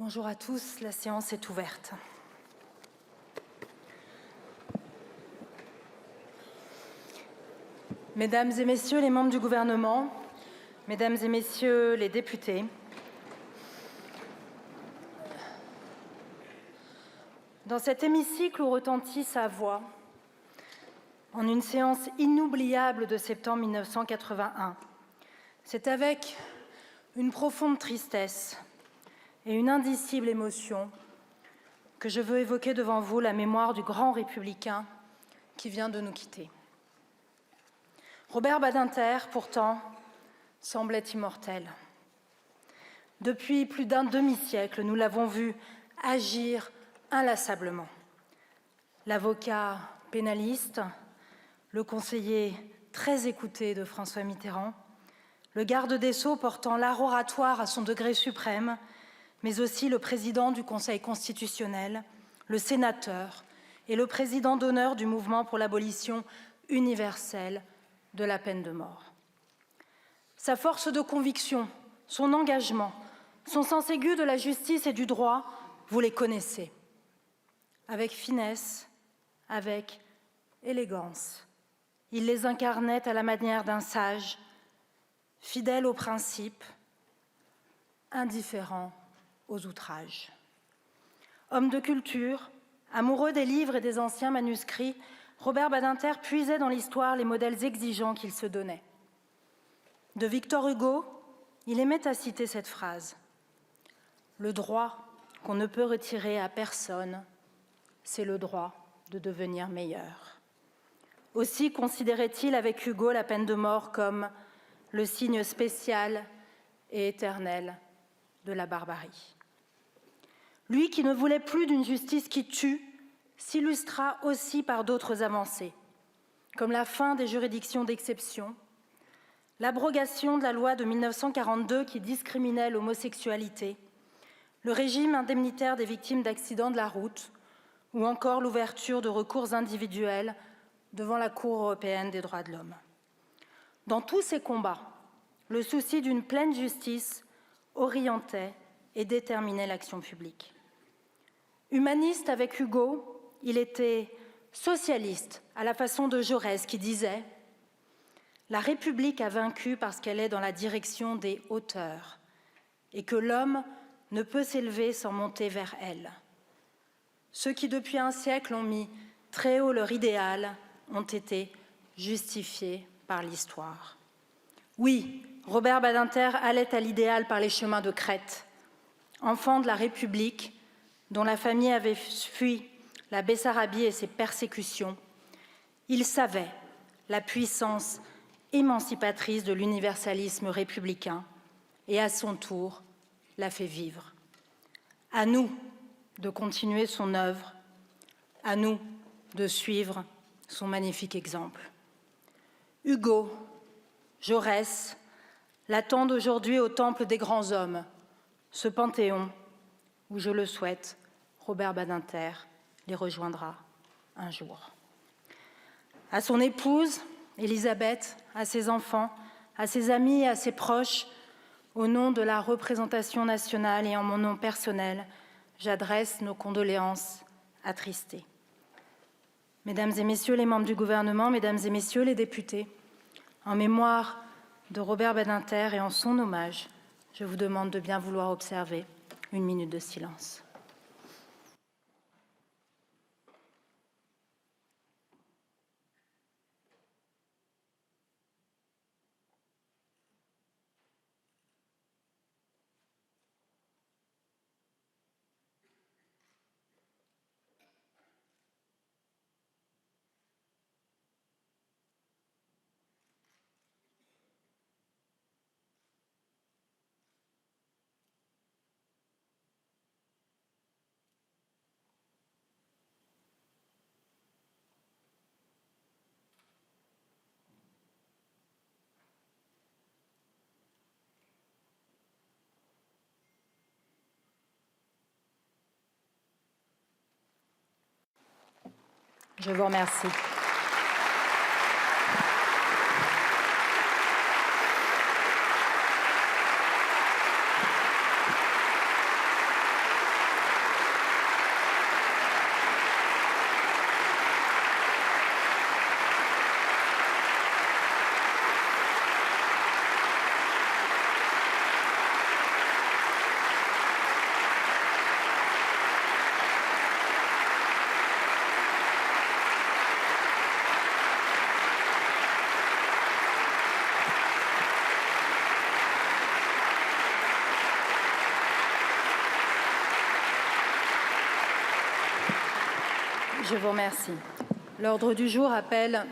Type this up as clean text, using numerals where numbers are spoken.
Bonjour à tous, la séance est ouverte. Mesdames et messieurs les membres du gouvernement, mesdames et messieurs les députés, dans cet hémicycle où retentit sa voix, en une séance inoubliable de septembre 1981, c'est avec une profonde tristesse et une indicible émotion que je veux évoquer devant vous la mémoire du grand républicain qui vient de nous quitter. Robert Badinter, pourtant, semblait immortel. Depuis plus d'un demi-siècle, nous l'avons vu agir inlassablement. L'avocat pénaliste, le conseiller très écouté de François Mitterrand, le garde des Sceaux portant l'art oratoire à son degré suprême, mais aussi le président du Conseil constitutionnel, le sénateur et le président d'honneur du mouvement pour l'abolition universelle de la peine de mort. Sa force de conviction, son engagement, son sens aigu de la justice et du droit, vous les connaissez. Avec finesse, avec élégance, il les incarnait à la manière d'un sage, fidèle aux principes, indifférent aux outrages. Homme de culture, amoureux des livres et des anciens manuscrits, Robert Badinter puisait dans l'histoire les modèles exigeants qu'il se donnait. De Victor Hugo, il aimait à citer cette phrase : « Le droit qu'on ne peut retirer à personne, c'est le droit de devenir meilleur. » Aussi considérait-il avec Hugo la peine de mort comme le signe spécial et éternel de la barbarie. Lui qui ne voulait plus d'une justice qui tue, s'illustra aussi par d'autres avancées, comme la fin des juridictions d'exception, l'abrogation de la loi de 1942 qui discriminait l'homosexualité, le régime indemnitaire des victimes d'accidents de la route ou encore l'ouverture de recours individuels devant la Cour européenne des droits de l'homme. Dans tous ces combats, le souci d'une pleine justice orientait et déterminait l'action publique. Humaniste avec Hugo, il était socialiste à la façon de Jaurès qui disait « La République a vaincu parce qu'elle est dans la direction des hauteurs et que l'homme ne peut s'élever sans monter vers elle. Ceux qui depuis un siècle ont mis très haut leur idéal ont été justifiés par l'histoire. » Oui, Robert Badinter allait à l'idéal par les chemins de crête. Enfant de la République, dont la famille avait fui la Bessarabie et ses persécutions, il savait la puissance émancipatrice de l'universalisme républicain et à son tour l'a fait vivre. À nous de continuer son œuvre, à nous de suivre son magnifique exemple. Hugo, Jaurès l'attendent aujourd'hui au temple des grands hommes, ce panthéon où, je le souhaite, Robert Badinter les rejoindra un jour. À son épouse, Elisabeth, à ses enfants, à ses amis et à ses proches, au nom de la représentation nationale et en mon nom personnel, j'adresse nos condoléances attristées. Mesdames et messieurs les membres du gouvernement, mesdames et messieurs les députés, en mémoire de Robert Badinter et en son hommage, je vous demande de bien vouloir observer une minute de silence. Je vous remercie. Je vous remercie. L'ordre du jour appelle